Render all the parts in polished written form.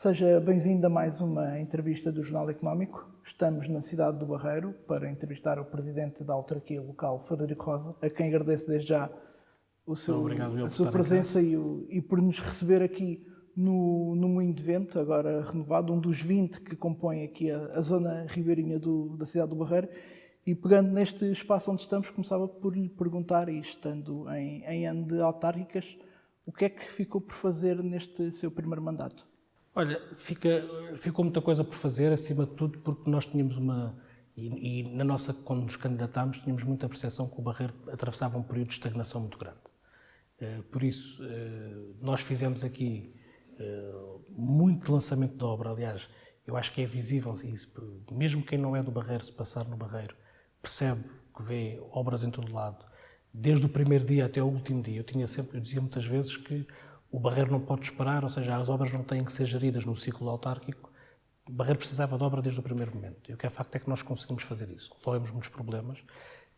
Seja bem-vindo a mais uma entrevista do Jornal Económico. Estamos na cidade do Barreiro para entrevistar o presidente da autarquia local, Frederico Rosa, a quem agradeço desde já a sua presença e por nos receber aqui no Moinho de Vento, agora renovado, um dos 20 que compõem aqui a zona ribeirinha da cidade do Barreiro. E pegando neste espaço onde estamos, começava por lhe perguntar, e estando em ano de autárquicas, o que é que ficou por fazer neste seu primeiro mandato? Olha, ficou muita coisa por fazer, acima de tudo, porque nós tínhamos quando nos candidatámos, tínhamos muita percepção que o Barreiro atravessava um período de estagnação muito grande. Por isso, nós fizemos aqui muito lançamento de obra. Aliás, eu acho que é visível, mesmo quem não é do Barreiro, se passar no Barreiro, percebe que vê obras em todo lado, desde o primeiro dia até o último dia. Eu dizia muitas vezes que o Barreiro não pode esperar, ou seja, as obras não têm que ser geridas no ciclo autárquico. O Barreiro precisava de obra desde o primeiro momento. E o que é facto é que nós conseguimos fazer isso. Resolvemos muitos problemas.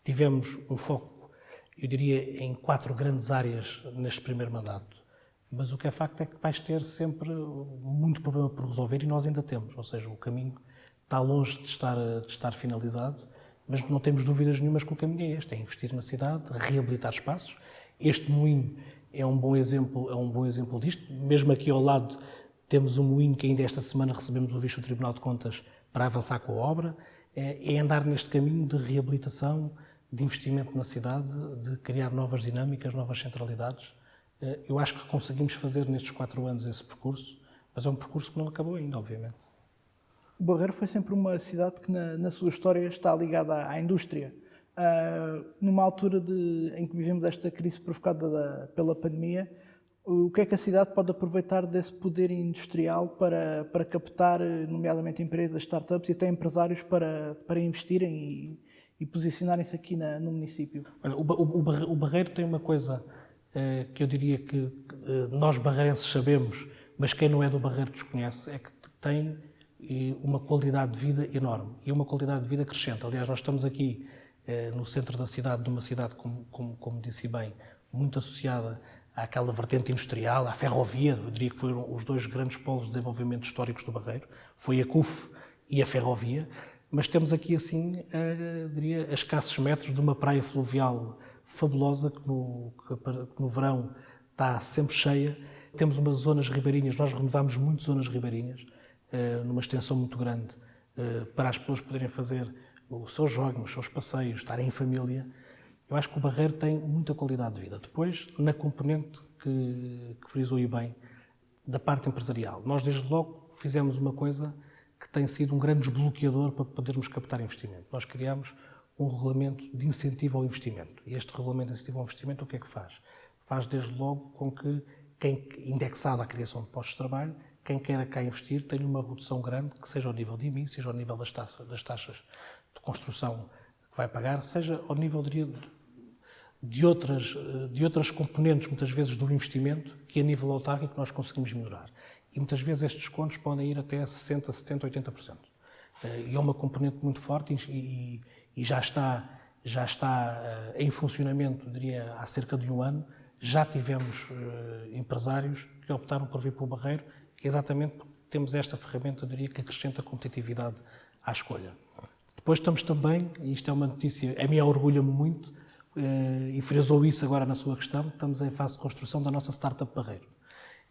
Tivemos um foco, eu diria, em 4 grandes áreas neste primeiro mandato. Mas o que é facto é que vais ter sempre muito problema por resolver e nós ainda temos. Ou seja, o caminho está longe de estar finalizado, mas não temos dúvidas nenhumas que o caminho é este, é investir na cidade, reabilitar espaços. Este moinho é um bom exemplo disto. Mesmo aqui ao lado temos um moinho que ainda esta semana recebemos o visto do Tribunal de Contas para avançar com a obra. É andar neste caminho de reabilitação, de investimento na cidade, de criar novas dinâmicas, novas centralidades. Eu acho que conseguimos fazer nestes 4 anos esse percurso, mas é um percurso que não acabou ainda, obviamente. O Barreiro foi sempre uma cidade que na sua história está ligada à indústria. Numa altura em que vivemos esta crise provocada pela pandemia, o que é que a cidade pode aproveitar desse poder industrial para captar, nomeadamente empresas, startups e até empresários para investirem e posicionarem-se aqui no município? Olha, o Barreiro tem uma coisa que eu diria que nós barreirenses sabemos, mas quem não é do Barreiro desconhece, é que tem uma qualidade de vida enorme e uma qualidade de vida crescente. Aliás, nós estamos aqui no centro da cidade, de uma cidade, como disse bem, muito associada àquela vertente industrial, à ferrovia. Eu diria que foram os 2 grandes polos de desenvolvimento históricos do Barreiro, foi a CUF e a ferrovia, mas temos aqui, assim, diria, a escassos metros de uma praia fluvial fabulosa, que no verão está sempre cheia. Temos umas zonas ribeirinhas, nós renovamos muito zonas ribeirinhas, numa extensão muito grande, para as pessoas poderem fazer o seu jogging, os seus passeios, estarem em família. Eu acho que o Barreiro tem muita qualidade de vida. Depois, na componente que frisou bem, da parte empresarial, nós desde logo fizemos uma coisa que tem sido um grande desbloqueador para podermos captar investimento. Nós criámos um regulamento de incentivo ao investimento. E este regulamento de incentivo ao investimento o que é que faz? Faz desde logo com que, indexado à criação de postos de trabalho, quem queira cá investir tenha uma redução grande, que seja ao nível de IMI, seja ao nível das taxas de construção que vai pagar, seja ao nível de outras componentes, muitas vezes, do investimento, que a nível autárquico nós conseguimos melhorar. E muitas vezes estes descontos podem ir até 60%, 70%, 80%. E é uma componente muito forte e já está em funcionamento, diria, há cerca de 1 ano. Já tivemos empresários que optaram por vir para o Barreiro, exatamente porque temos esta ferramenta, eu diria, que acrescenta competitividade à escolha. Depois estamos também, e isto é uma notícia, a mim orgulha-me muito, e frisou isso agora na sua questão, estamos em fase de construção da nossa Startup Barreiro.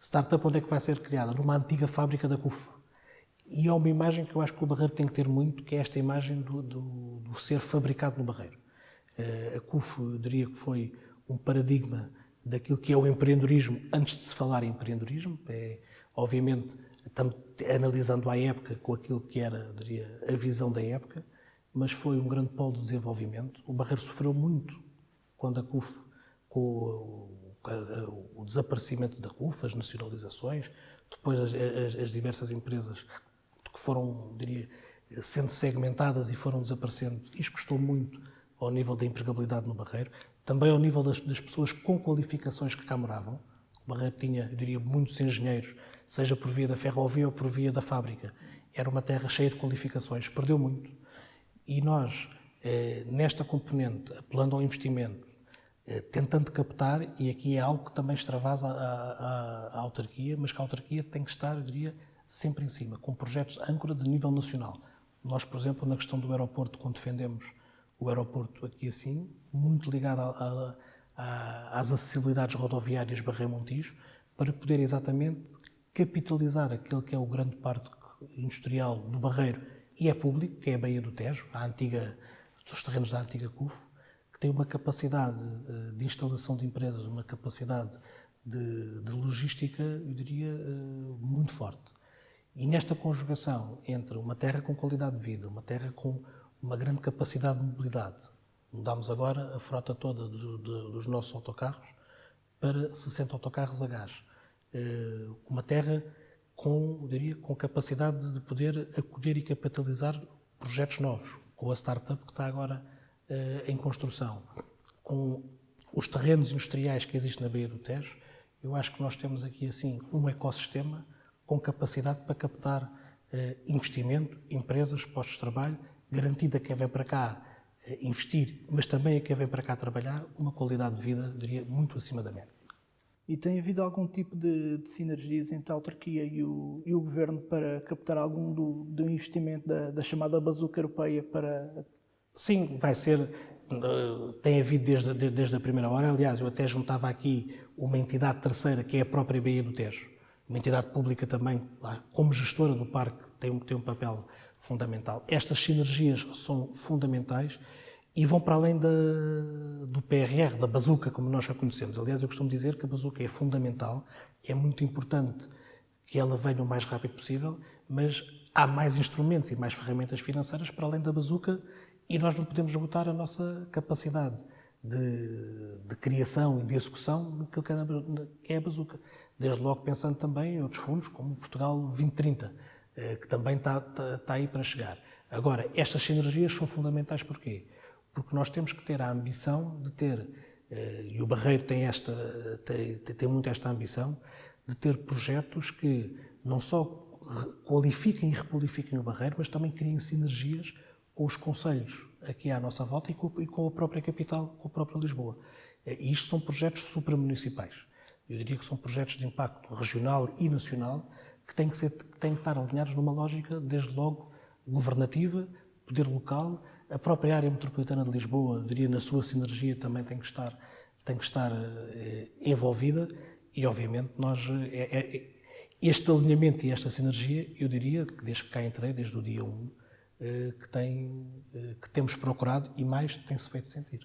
Startup onde é que vai ser criada? Numa antiga fábrica da CUF. E é uma imagem que eu acho que o Barreiro tem que ter muito, que é esta imagem do ser fabricado no Barreiro. A CUF, eu diria que foi um paradigma daquilo que é o empreendedorismo antes de se falar em empreendedorismo. Obviamente, estamos analisando à época com aquilo que era, diria, a visão da época, mas foi um grande polo de desenvolvimento. O Barreiro sofreu muito quando a CUF, com o desaparecimento da CUF, as nacionalizações, depois as diversas empresas que foram, diria, sendo segmentadas e foram desaparecendo. Isto custou muito ao nível da empregabilidade no Barreiro, também ao nível das pessoas com qualificações que cá moravam. O Barreiro tinha, eu diria, muitos engenheiros, seja por via da ferrovia ou por via da fábrica. Era uma terra cheia de qualificações, perdeu muito. E nós, nesta componente, apelando ao investimento, tentando captar, e aqui é algo que também extravasa a autarquia, mas que a autarquia tem que estar, eu diria, sempre em cima, com projetos âncora de nível nacional. Nós, por exemplo, na questão do aeroporto, quando defendemos o aeroporto aqui assim, muito ligado às acessibilidades rodoviárias Barreiro-Montijo, para poder exatamente capitalizar aquele que é o grande parque industrial do Barreiro, e é público, que é a Baía do Tejo, os terrenos da antiga CUF, que tem uma capacidade de instalação de empresas, uma capacidade de logística, eu diria, muito forte. E nesta conjugação entre uma terra com qualidade de vida, uma terra com uma grande capacidade de mobilidade, mudámos agora a frota toda dos nossos autocarros para 60 autocarros a gás. Uma terra com, eu diria, com capacidade de poder acolher e capitalizar projetos novos, com a startup que está agora em construção, com os terrenos industriais que existem na Baía do Tejo. Eu acho que nós temos aqui assim um ecossistema com capacidade para captar investimento, empresas, postos de trabalho, garantindo a quem vem para cá investir, mas também a quem vem para cá trabalhar, uma qualidade de vida, diria, muito acima da média. E tem havido algum tipo de sinergias entre a autarquia e o governo para captar algum do investimento da chamada bazuca europeia para... Sim, vai ser, tem havido desde a primeira hora. Aliás, eu até juntava aqui uma entidade terceira, que é a própria Baía do Tejo, uma entidade pública também, como gestora do parque, tem um papel fundamental. Estas sinergias são fundamentais e vão para além do PRR, da bazuca, como nós a conhecemos. Aliás, eu costumo dizer que a bazuca é fundamental, é muito importante que ela venha o mais rápido possível, mas há mais instrumentos e mais ferramentas financeiras para além da bazuca e nós não podemos esgotar a nossa capacidade de criação e de execução naquilo que é a bazuca. Desde logo pensando também em outros fundos, como o Portugal 2030, que também está aí para chegar. Agora, estas sinergias são fundamentais porquê? Porque nós temos que ter a ambição de ter, e o Barreiro tem muito esta ambição, de ter projetos que não só qualifiquem e requalifiquem o Barreiro, mas também criem sinergias com os concelhos aqui à nossa volta e com a própria capital, com a própria Lisboa. E isto são projetos supramunicipais. Eu diria que são projetos de impacto regional e nacional que têm que estar alinhados numa lógica, desde logo, governativa, poder local. A própria área metropolitana de Lisboa, eu diria, na sua sinergia também tem que estar envolvida e, obviamente, este alinhamento e esta sinergia, eu diria, que desde que cá entrei, desde o dia 1, que temos procurado e mais tem-se feito sentir.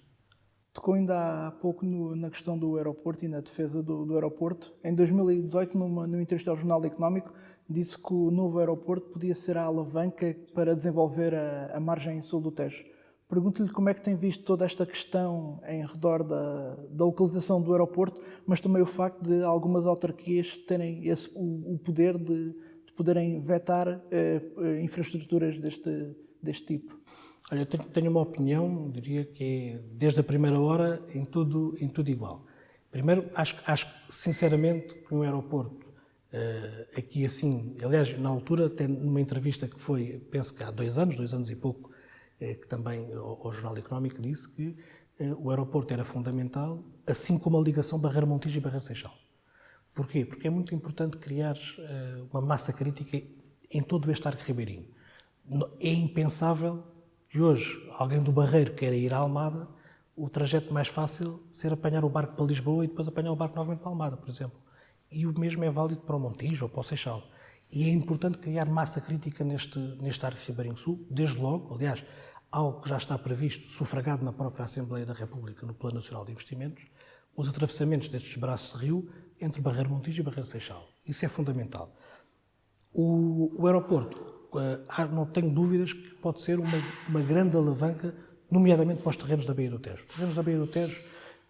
Tocou ainda há pouco na questão do aeroporto e na defesa do aeroporto. Em 2018, numa entrevista ao Jornal Económico, disse que o novo aeroporto podia ser a alavanca para desenvolver a margem sul do Tejo. Pergunto-lhe como é que tem visto toda esta questão em redor da localização do aeroporto, mas também o facto de algumas autarquias terem o poder de poderem vetar infraestruturas deste tipo. Olha, eu tenho uma opinião, diria que é, desde a primeira hora, em tudo igual. Primeiro, acho sinceramente que um aeroporto, aqui assim, aliás, na altura, até numa entrevista que foi, penso que há 2 anos e pouco, que também ao Jornal Económico disse que o aeroporto era fundamental, assim como a ligação Barreiro-Montijo e Barreiro-Seixal. Porquê? Porque é muito importante criar uma massa crítica em todo este arco ribeirinho. É impensável que hoje alguém do Barreiro queira ir à Almada, o trajeto mais fácil ser apanhar o barco para Lisboa e depois apanhar o barco novamente para Almada, por exemplo. E o mesmo é válido para o Montijo ou para o Seixal. E é importante criar massa crítica neste arco ribeirinho sul, desde logo, aliás, algo que já está previsto, sufragado na própria Assembleia da República, no Plano Nacional de Investimentos, os atravessamentos destes braços de rio entre Barreiro-Montijo e Barreiro-Seixal. Isso é fundamental. O aeroporto, não tenho dúvidas que pode ser uma grande alavanca, nomeadamente para os terrenos da Baía do Tejo. Os terrenos da Baía do Tejo,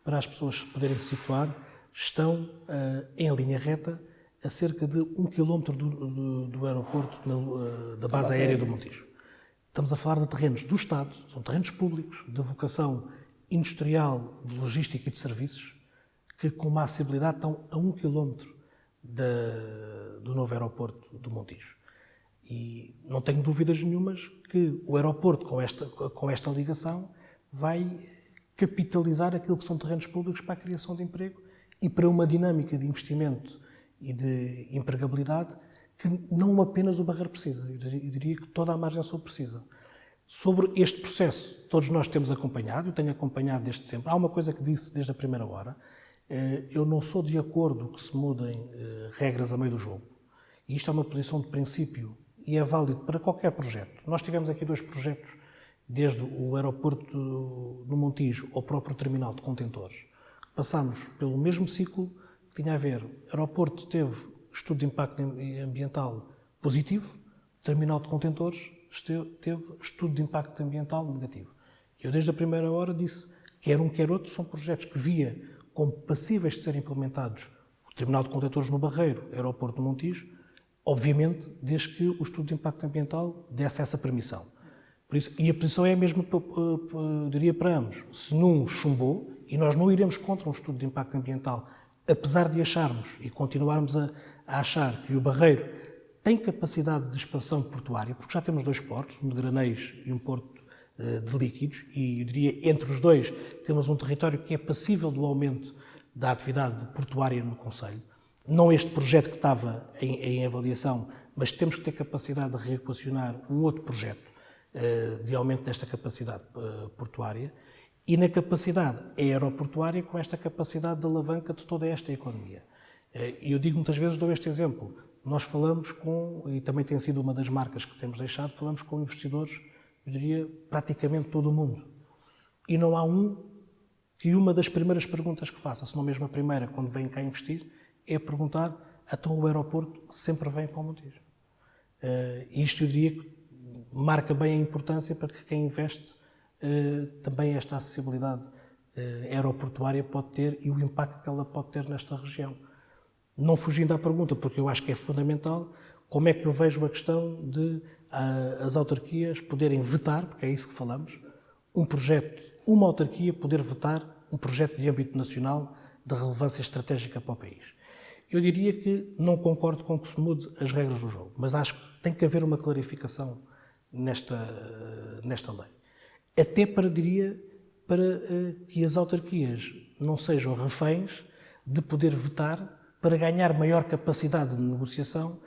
para as pessoas poderem se situar, estão em linha reta a cerca de 1 km do aeroporto, da base aérea do Montijo. Estamos a falar de terrenos do Estado, são terrenos públicos, de vocação industrial, de logística e de serviços, que com uma acessibilidade estão a 1 km do novo aeroporto do Montijo. E não tenho dúvidas nenhumas que o aeroporto, com esta ligação, vai capitalizar aquilo que são terrenos públicos para a criação de emprego e para uma dinâmica de investimento e de empregabilidade que não apenas o Barreiro precisa, eu diria que toda a margem sul precisa. Sobre este processo, todos nós temos acompanhado, eu tenho acompanhado desde sempre. Há uma coisa que disse desde a primeira hora, eu não sou de acordo que se mudem regras a meio do jogo. E isto é uma posição de princípio e é válido para qualquer projeto. Nós tivemos aqui 2 projetos, desde o aeroporto no Montijo ao próprio terminal de contentores. Passámos pelo mesmo ciclo que tinha a ver. O aeroporto teve estudo de impacto ambiental positivo, o terminal de contentores teve estudo de impacto ambiental negativo. Eu, desde a primeira hora, disse que quer um, quer outro, são projetos que via como passíveis de serem implementados o terminal de contentores no Barreiro, o aeroporto do Montijo, obviamente, desde que o estudo de impacto ambiental desse essa permissão. Por isso, e a posição é a mesma, diria, para ambos. Se num chumbou, e nós não iremos contra um estudo de impacto ambiental, apesar de acharmos e continuarmos a achar que o Barreiro tem capacidade de expansão portuária, porque já temos 2 portos, um de Graneiros e um porto de líquidos, e eu diria, entre os 2, temos um território que é passível do aumento da atividade portuária no concelho. Não este projeto que estava em avaliação, mas temos que ter capacidade de reequacionar um outro projeto de aumento desta capacidade portuária e na capacidade aeroportuária com esta capacidade de alavanca de toda esta economia. E eu digo muitas vezes, dou este exemplo, nós falamos com, e também tem sido uma das marcas que temos deixado, falamos com investidores, eu diria, praticamente todo o mundo. E não há um que uma das primeiras perguntas que faça, se não mesmo a primeira, quando vêm cá investir, é perguntar, então o aeroporto sempre vem para o Montijo. Isto eu diria que marca bem a importância para que quem investe também esta acessibilidade aeroportuária pode ter e o impacto que ela pode ter nesta região. Não fugindo à pergunta, porque eu acho que é fundamental, como é que eu vejo a questão de as autarquias poderem vetar, porque é isso que falamos, um projeto, uma autarquia poder vetar um projeto de âmbito nacional de relevância estratégica para o país. Eu diria que não concordo com que se mude as regras do jogo, mas acho que tem que haver uma clarificação nesta lei. Até para que as autarquias não sejam reféns de poder vetar para ganhar maior capacidade de negociação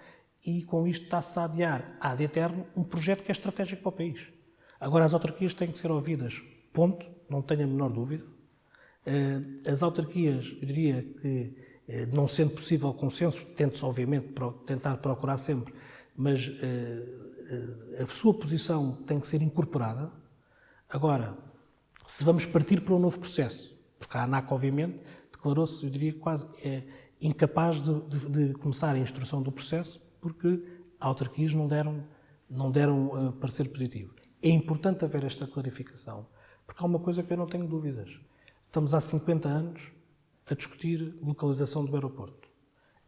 e com isto está-se a adiar ad eterno um projeto que é estratégico para o país. Agora as autarquias têm que ser ouvidas, ponto, não tenho a menor dúvida. As autarquias, eu diria que, não sendo possível consenso, tente-se obviamente tentar procurar sempre, mas a sua posição tem que ser incorporada. Agora, se vamos partir para um novo processo, porque a ANAC obviamente declarou-se, eu diria, quase incapaz de começar a instrução do processo, porque autarquias não deram parecer positivo. É importante haver esta clarificação, porque há uma coisa que eu não tenho dúvidas. Estamos há 50 anos a discutir localização do aeroporto.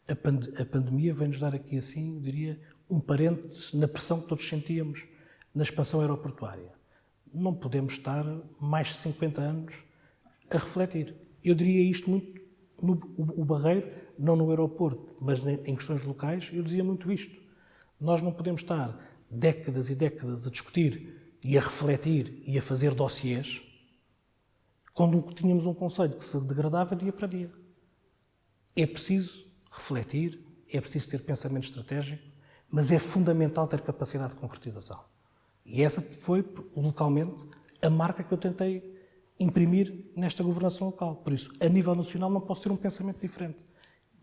A pandemia vem-nos dar aqui, assim, eu diria, um parênteses na pressão que todos sentíamos na expansão aeroportuária. Não podemos estar mais de 50 anos a refletir. Eu diria isto muito no Barreiro, não no aeroporto, mas em questões locais, eu dizia muito isto. Nós não podemos estar décadas e décadas a discutir e a refletir e a fazer dossiês quando tínhamos um concelho que se degradava dia para dia. É preciso refletir, é preciso ter pensamento estratégico, mas é fundamental ter capacidade de concretização. E essa foi, localmente, a marca que eu tentei imprimir nesta governação local. Por isso, a nível nacional não posso ter um pensamento diferente.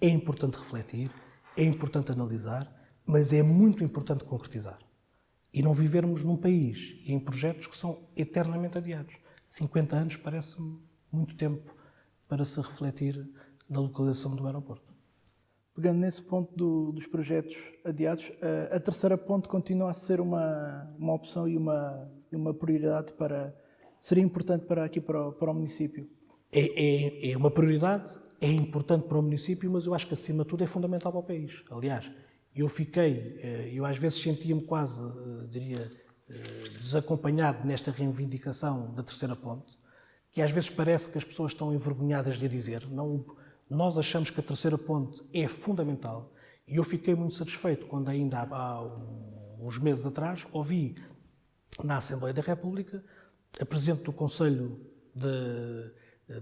É importante refletir, é importante analisar, mas é muito importante concretizar. E não vivermos num país e em projetos que são eternamente adiados. 50 anos parece-me muito tempo para se refletir na localização do aeroporto. Pegando nesse ponto dos projetos adiados, a terceira ponte continua a ser uma opção e uma prioridade seria importante para o município? É uma prioridade, é importante para o município, mas eu acho que acima de tudo é fundamental para o país. Aliás, eu às vezes sentia-me quase, diria, desacompanhado nesta reivindicação da terceira ponte, que às vezes parece que as pessoas estão envergonhadas de a dizer. Não, nós achamos que a terceira ponte é fundamental e eu fiquei muito satisfeito quando ainda há uns meses atrás ouvi na Assembleia da República a Presidente do Conselho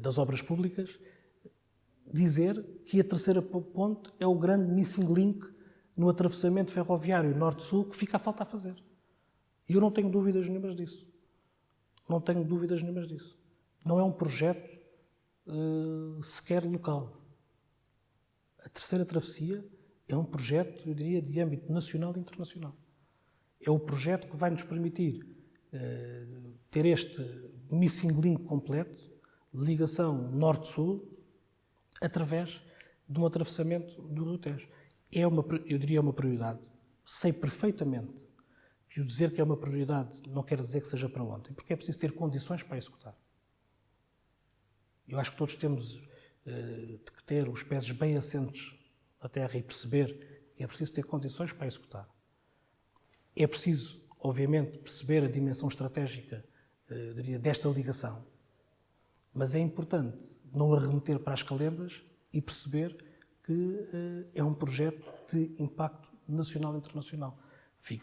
das Obras Públicas dizer que a terceira ponte é o grande missing link no atravessamento ferroviário norte-sul que fica a falta a fazer. E eu não tenho dúvidas nenhumas disso. Não tenho dúvidas nenhumas disso. Não é um projeto sequer local. A terceira travessia é um projeto, eu diria, de âmbito nacional e internacional. É o projeto que vai nos permitir ter este missing link completo, ligação norte-sul, através de um atravessamento do Rio Tejo. Eu diria, uma prioridade. Sei perfeitamente que o dizer que é uma prioridade não quer dizer que seja para ontem, porque é preciso ter condições para executar. Eu acho que todos temos que ter os pés bem assentes na terra e perceber que é preciso ter condições para executar. É preciso, obviamente, perceber a dimensão estratégica, diria, desta ligação, mas é importante não arremeter para as calendas e perceber que é um projeto de impacto nacional e internacional.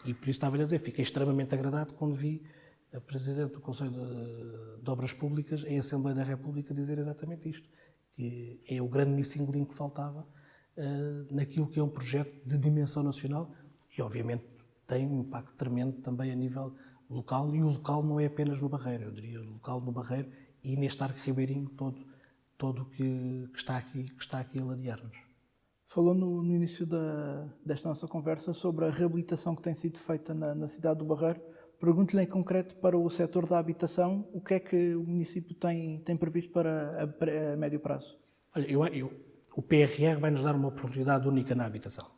E por isso estava a dizer, fiquei extremamente agradado quando vi a Presidente do Conselho de Obras Públicas em Assembleia da República dizer exatamente isto, que é o grande missing link que faltava naquilo que é um projeto de dimensão nacional e, obviamente, tem um impacto tremendo também a nível local, e o local não é apenas no Barreiro, eu diria local no Barreiro e neste arco ribeirinho todo que está aqui a ladear-nos. Falou no início desta nossa conversa sobre a reabilitação que tem sido feita na cidade do Barreiro. Pergunto-lhe em concreto para o setor da habitação, o que é que o município tem previsto para a médio prazo? Olha, o PRR vai nos dar uma oportunidade única na habitação.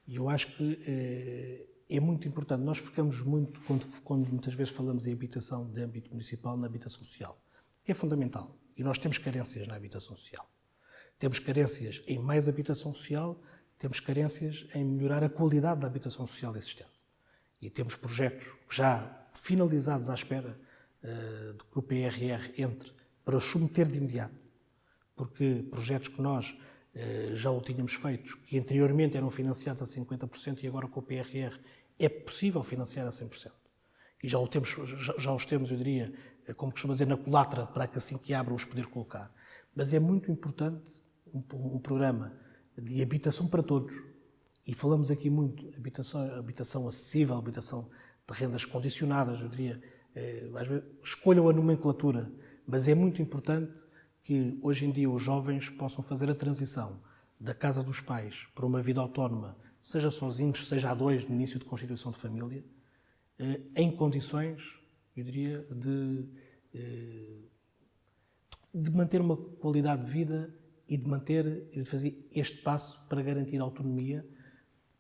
E eu acho que é muito importante. Nós ficamos muito, quando muitas vezes falamos em habitação de âmbito municipal, na habitação social, que é fundamental. E nós temos carências na habitação social. Temos carências em mais habitação social, temos carências em melhorar a qualidade da habitação social existente. E temos projetos já finalizados à espera de que o PRR entre para os submeter de imediato, porque projetos que nós já o tínhamos feito, que anteriormente eram financiados a 50% e agora com o PRR é possível financiar a 100%. E já os temos, eu diria, como costuma dizer, na culatra, para que assim que abra os poder colocar. Mas é muito importante um programa de habitação para todos. E falamos aqui muito de habitação acessível, habitação de rendas condicionadas, eu diria, às vezes escolham a nomenclatura, mas é muito importante que hoje em dia os jovens possam fazer a transição da casa dos pais para uma vida autónoma, seja sozinhos, seja a dois, no início de constituição de família, em condições, eu diria, de manter uma qualidade de vida e de fazer este passo para garantir a autonomia,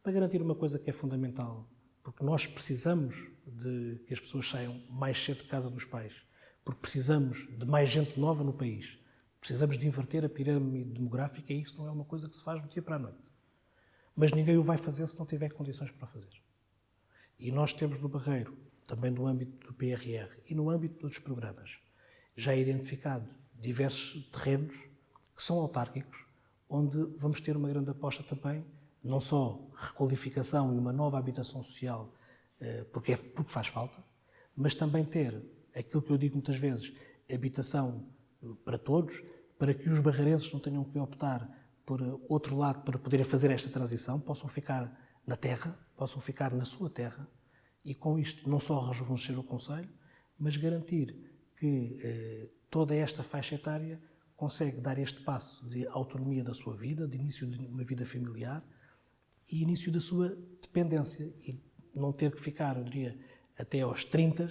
para garantir uma coisa que é fundamental, porque nós precisamos de que as pessoas saiam mais cedo de casa dos pais, porque precisamos de mais gente nova no país, precisamos de inverter a pirâmide demográfica e isso não é uma coisa que se faz do dia para a noite. Mas ninguém o vai fazer se não tiver condições para fazer. E nós temos no Barreiro, também no âmbito do PRR e no âmbito de outros programas, já identificado diversos terrenos que são autárquicos, onde vamos ter uma grande aposta também, não só requalificação e uma nova habitação social, porque faz falta, mas também ter aquilo que eu digo muitas vezes, habitação para todos, para que os barreirenses não tenham que optar por outro lado para poderem fazer esta transição, possam ficar na terra, possam ficar na sua terra e com isto não só rejuvenescer o concelho, mas garantir que toda esta faixa etária consegue dar este passo de autonomia da sua vida, de início de uma vida familiar e início da sua dependência e não ter que ficar, eu diria, até aos 30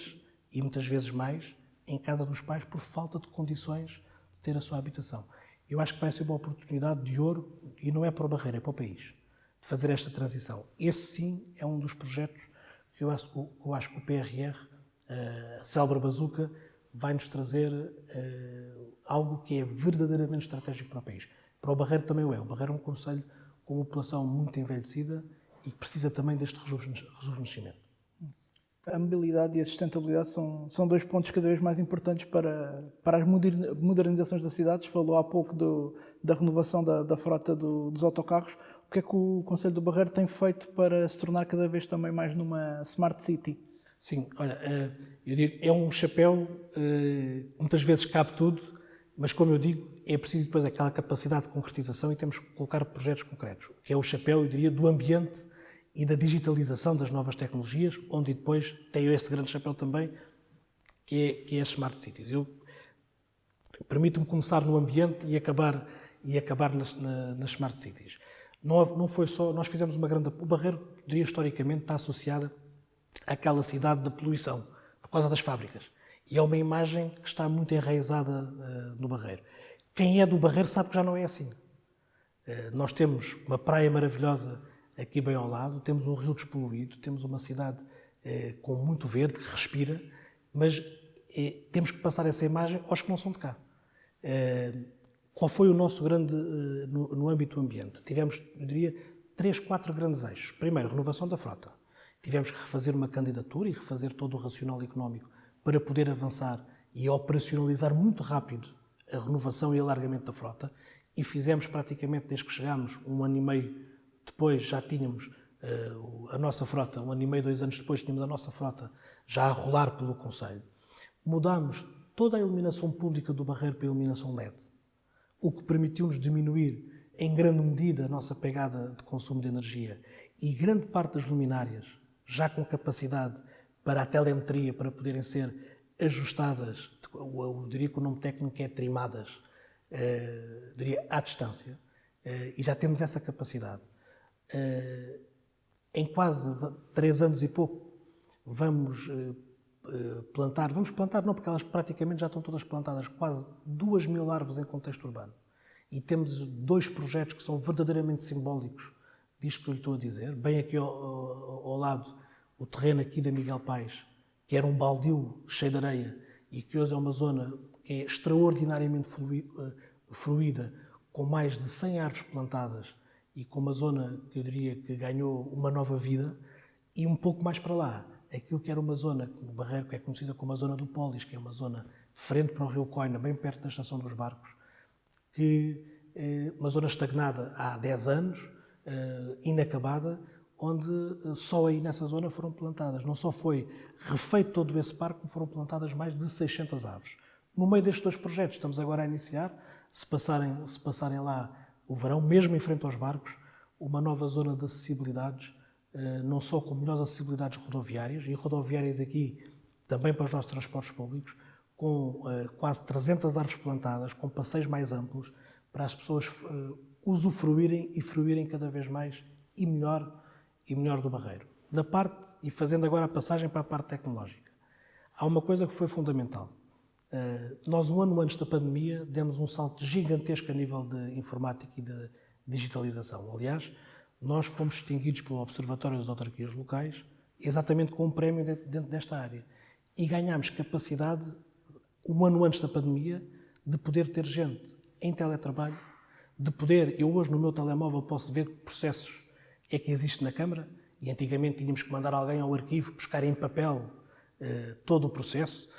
e muitas vezes mais em casa dos pais por falta de condições de ter a sua habitação. Eu acho que vai ser uma oportunidade de ouro, e não é para o Barreiro, é para o país, de fazer esta transição. Esse sim é um dos projetos que eu acho que o PRR, a célebre bazuca, vai-nos trazer algo que é verdadeiramente estratégico para o país. Para o Barreiro também o é. O Barreiro é um concelho com uma população muito envelhecida e que precisa também deste rejuvenescimento. A mobilidade e a sustentabilidade são dois pontos cada vez mais importantes para as modernizações das cidades. Falou há pouco da renovação da frota dos autocarros. O que é que o Concelho do Barreiro tem feito para se tornar cada vez também mais numa Smart City? Sim, olha, eu digo, é um chapéu, muitas vezes cabe tudo, Mas, como eu digo, é preciso depois aquela capacidade de concretização e temos que colocar projetos concretos, que é o chapéu, eu diria, do ambiente e da digitalização das novas tecnologias, onde depois tem esse grande chapéu também, que é as Smart Cities. Permito-me começar no ambiente e acabar nas Smart Cities. Não foi só, nós fizemos uma grande... O Barreiro, diria, historicamente, está associada àquela cidade da poluição, por causa das fábricas. E é uma imagem que está muito enraizada no Barreiro. Quem é do Barreiro sabe que já não é assim. Nós temos uma praia maravilhosa aqui bem ao lado, temos um rio despoluído, temos uma cidade com muito verde, que respira, mas temos que passar essa imagem aos que não são de cá. Qual foi o nosso grande, no âmbito do ambiente? Tivemos, eu diria, 3, 4 grandes eixos. Primeiro, renovação da frota. Tivemos que refazer uma candidatura e refazer todo o racional económico para poder avançar e operacionalizar muito rápido a renovação e alargamento da frota. E fizemos praticamente, desde que chegámos, 1 ano e meio depois, já tínhamos a nossa frota, 1 ano e meio, 2 anos depois, tínhamos a nossa frota já a rolar pelo Conselho. Mudámos toda a iluminação pública do Barreiro para a iluminação LED, o que permitiu-nos diminuir em grande medida a nossa pegada de consumo de energia e grande parte das luminárias, já com capacidade para a telemetria, para poderem ser ajustadas, eu diria que o nome técnico é trimadas, diria à distância, e já temos essa capacidade. Em quase 3 anos e pouco, vamos plantar não, porque elas praticamente já estão todas plantadas, quase 2.000 árvores em contexto urbano. E temos 2 projetos que são verdadeiramente simbólicos disto que eu lhe estou a dizer. Bem aqui ao lado, o terreno aqui da Miguel Paes, que era um baldio cheio de areia e que hoje é uma zona que é extraordinariamente fluida, com mais de 100 árvores plantadas e com uma zona que eu diria que ganhou uma nova vida. E um pouco mais para lá, aquilo que era uma zona, no Barreiro, que é conhecida como a zona do Polis, que é uma zona frente para o Rio Coina, bem perto da Estação dos Barcos, que é uma zona estagnada há 10 anos, inacabada, onde só aí nessa zona foram plantadas. Não só foi refeito todo esse parque, como foram plantadas mais de 600 árvores. No meio destes 2 projetos, estamos agora a iniciar, se passarem lá o verão, mesmo em frente aos barcos, uma nova zona de acessibilidades, não só com melhores acessibilidades rodoviárias, e rodoviárias aqui também para os nossos transportes públicos, com quase 300 árvores plantadas, com passeios mais amplos, para as pessoas usufruírem e fruírem cada vez mais e melhor do Barreiro. Da parte, e fazendo agora a passagem para a parte tecnológica, há uma coisa que foi fundamental. Nós, 1 ano antes da pandemia, demos um salto gigantesco a nível de informática e de digitalização. Aliás, nós fomos distinguidos pelo Observatório das Autarquias Locais, exatamente com um prémio dentro desta área. E ganhámos capacidade, 1 ano antes da pandemia, de poder ter gente em teletrabalho, de poder... Eu hoje, no meu telemóvel, posso ver que processos é que existe na Câmara, e antigamente tínhamos que mandar alguém ao arquivo buscar em papel todo o processo,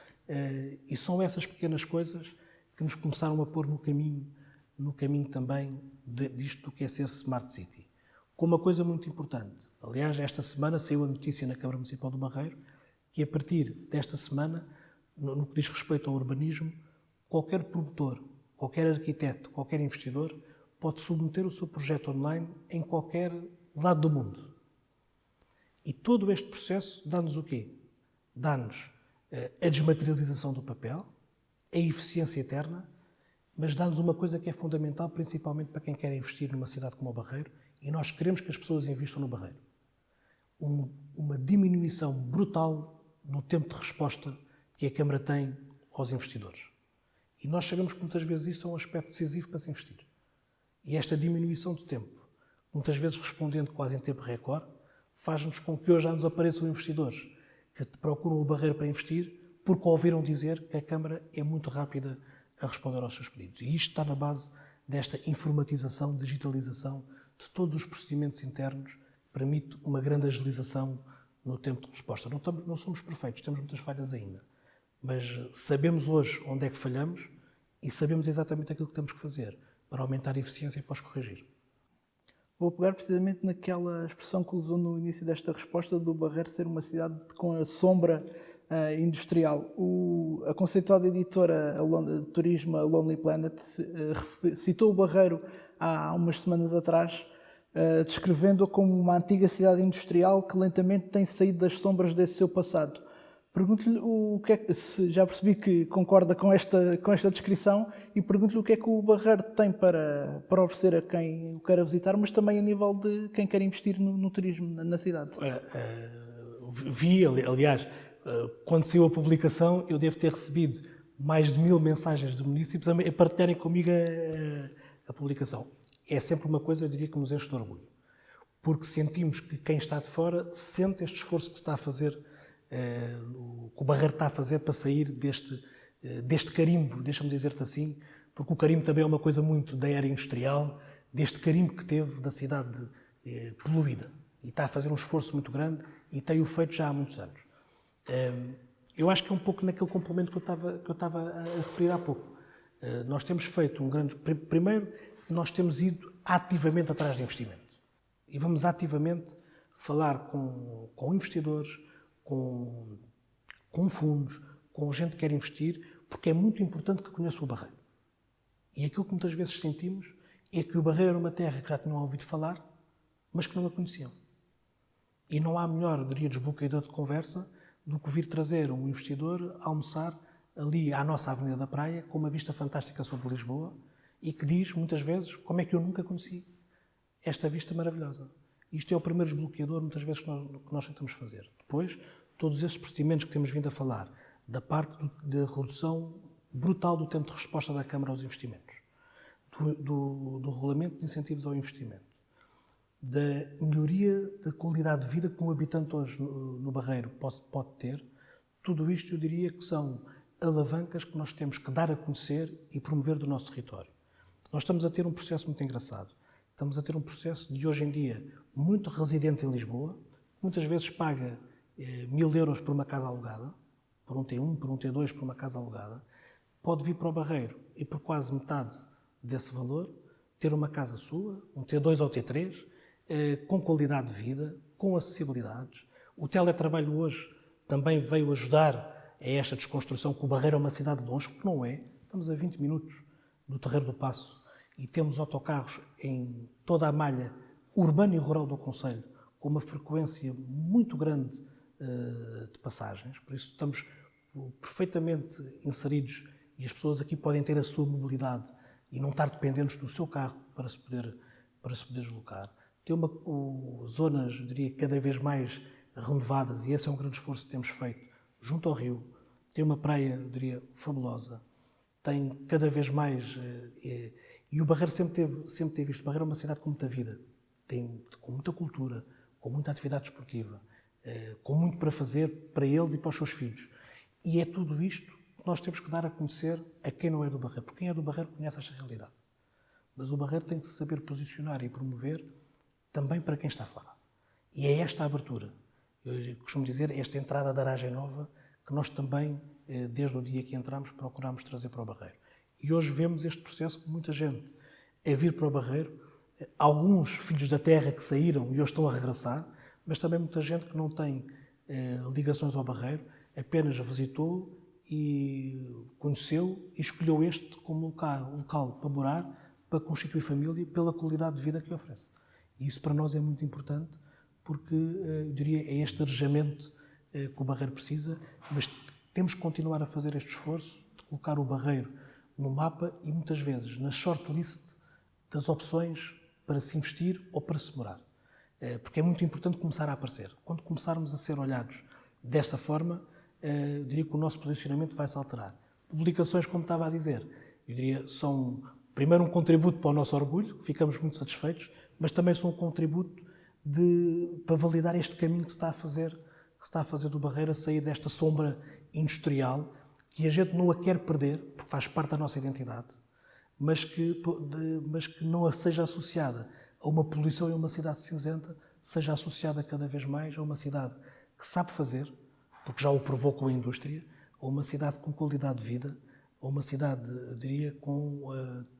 e são essas pequenas coisas que nos começaram a pôr no caminho também disto que é ser Smart City. Com uma coisa muito importante. Aliás, esta semana saiu a notícia na Câmara Municipal do Barreiro que, a partir desta semana, no que diz respeito ao urbanismo, qualquer promotor, qualquer arquiteto, qualquer investidor pode submeter o seu projeto online em qualquer lado do mundo. E todo este processo dá-nos o quê? Dá-nos a desmaterialização do papel, a eficiência eterna, mas dá-nos uma coisa que é fundamental, principalmente para quem quer investir numa cidade como o Barreiro, e nós queremos que as pessoas investam no Barreiro. Uma diminuição brutal no tempo de resposta que a Câmara tem aos investidores. E nós sabemos que muitas vezes isso é um aspecto decisivo para se investir. E esta diminuição do tempo, muitas vezes respondendo quase em tempo recorde, faz-nos com que hoje já nos apareçam investidores que procuram o Barreiro para investir porque ouviram dizer que a Câmara é muito rápida a responder aos seus pedidos. E isto está na base desta informatização, digitalização de todos os procedimentos internos, permite uma grande agilização no tempo de resposta. Não somos perfeitos, temos muitas falhas ainda, mas sabemos hoje onde é que falhamos e sabemos exatamente aquilo que temos que fazer para aumentar a eficiência e para os corrigir. Vou pegar precisamente naquela expressão que usou no início desta resposta do Barreiro ser uma cidade com a sombra industrial. A conceituada editora de turismo, a Lonely Planet, citou o Barreiro há umas semanas atrás, descrevendo-a como uma antiga cidade industrial que lentamente tem saído das sombras desse seu passado. Pergunto-lhe se já percebi que concorda com esta descrição, e pergunto-lhe o que é que o Barreiro tem para oferecer a quem o queira visitar, mas também a nível de quem quer investir no turismo na cidade. Aliás, quando saiu a publicação, eu devo ter recebido mais de 1000 mensagens de munícipes a partilharem comigo a publicação. É sempre uma coisa, eu diria, que nos enche de orgulho, porque sentimos que quem está de fora sente este esforço que está a fazer, que o Barreiro está a fazer para sair deste carimbo, deixa-me dizer-te assim, porque o carimbo também é uma coisa muito da era industrial, deste carimbo que teve da cidade poluída. E está a fazer um esforço muito grande e tem-o feito já há muitos anos. Eu acho que é um pouco naquele complemento que eu estava a referir há pouco. Nós temos feito um grande... Primeiro, nós temos ido ativamente atrás de investimento. E vamos ativamente falar com investidores, com fundos, com gente que quer investir, porque é muito importante que conheça o Barreiro. E aquilo que muitas vezes sentimos é que o Barreiro era uma terra que já tinham ouvido falar, mas que não a conheciam. E não há melhor, diria, desbloqueador de conversa do que vir trazer um investidor a almoçar ali à nossa Avenida da Praia, com uma vista fantástica sobre Lisboa, e que diz, muitas vezes, como é que eu nunca conheci esta vista maravilhosa. Isto é o primeiro desbloqueador, muitas vezes, que nós tentamos fazer. Depois, todos esses procedimentos que temos vindo a falar, da parte da redução brutal do tempo de resposta da Câmara aos investimentos, do regulamento de incentivos ao investimento, da melhoria da qualidade de vida que um habitante hoje no Barreiro pode ter, tudo isto eu diria que são alavancas que nós temos que dar a conhecer e promover do nosso território. Nós estamos a ter um processo muito engraçado. Estamos a ter um processo de, hoje em dia, muito residente em Lisboa, muitas vezes paga 1000 euros por uma casa alugada, por um T1, por um T2, por uma casa alugada, pode vir para o Barreiro e por quase metade desse valor ter uma casa sua, um T2 ou T3, com qualidade de vida, com acessibilidades. O teletrabalho hoje também veio ajudar a esta desconstrução, que o Barreiro é uma cidade longe, que não é. Estamos a 20 minutos do Terreiro do Paço e temos autocarros em toda a malha urbana e rural do concelho, com uma frequência muito grande de passagens. Por isso estamos perfeitamente inseridos e as pessoas aqui podem ter a sua mobilidade e não estar dependentes do seu carro para se poder deslocar. Tem zonas, diria, cada vez mais renovadas, e esse é um grande esforço que temos feito junto ao rio. Tem uma praia, eu diria, fabulosa. Tem cada vez mais... E o Barreiro sempre teve isto. O Barreiro é uma cidade com muita vida, com muita cultura, com muita atividade esportiva, com muito para fazer para eles e para os seus filhos. E é tudo isto que nós temos que dar a conhecer a quem não é do Barreiro. Porque quem é do Barreiro conhece esta realidade. Mas o Barreiro tem que se saber posicionar e promover também para quem está fora. E é esta abertura, eu costumo dizer, esta entrada da aragem nova, que nós também, desde o dia que entramos, procuramos trazer para o Barreiro. E hoje vemos este processo que muita gente é vir para o Barreiro, alguns filhos da terra que saíram e hoje estão a regressar, mas também muita gente que não tem ligações ao Barreiro, apenas visitou e conheceu e escolheu este como local para morar, para constituir família, pela qualidade de vida que oferece. E isso para nós é muito importante, porque, eu diria, é este arejamento que o Barreiro precisa, mas temos que continuar a fazer este esforço de colocar o Barreiro no mapa e, muitas vezes, na shortlist das opções para se investir ou para se morar. Porque é muito importante começar a aparecer. Quando começarmos a ser olhados desta forma, eu diria que o nosso posicionamento vai se alterar. Publicações, como estava a dizer, eu diria, são primeiro um contributo para o nosso orgulho, ficamos muito satisfeitos, mas também são um contributo para validar este caminho que se está a fazer do Barreiro, a sair desta sombra industrial, que a gente não a quer perder, porque faz parte da nossa identidade, mas que não seja associada a uma poluição e a uma cidade cinzenta, seja associada cada vez mais a uma cidade que sabe fazer, porque já o provou com a indústria, a uma cidade com qualidade de vida, a uma cidade, eu diria, com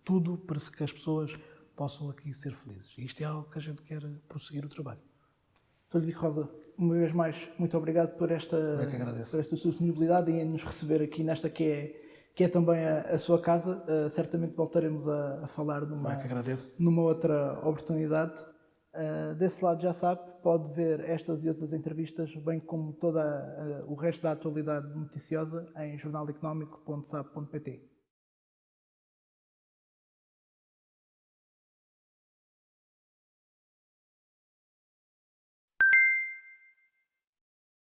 tudo para que as pessoas possam aqui ser felizes. E isto é algo que a gente quer prosseguir o trabalho. Frederico Rosa, uma vez mais, muito obrigado por esta sua disponibilidade em nos receber aqui nesta que é também a sua casa. Certamente voltaremos a falar numa outra oportunidade. Desse lado já sabe, pode ver estas e outras entrevistas, bem como todo o resto da atualidade noticiosa em jornaleconómico.sap.pt.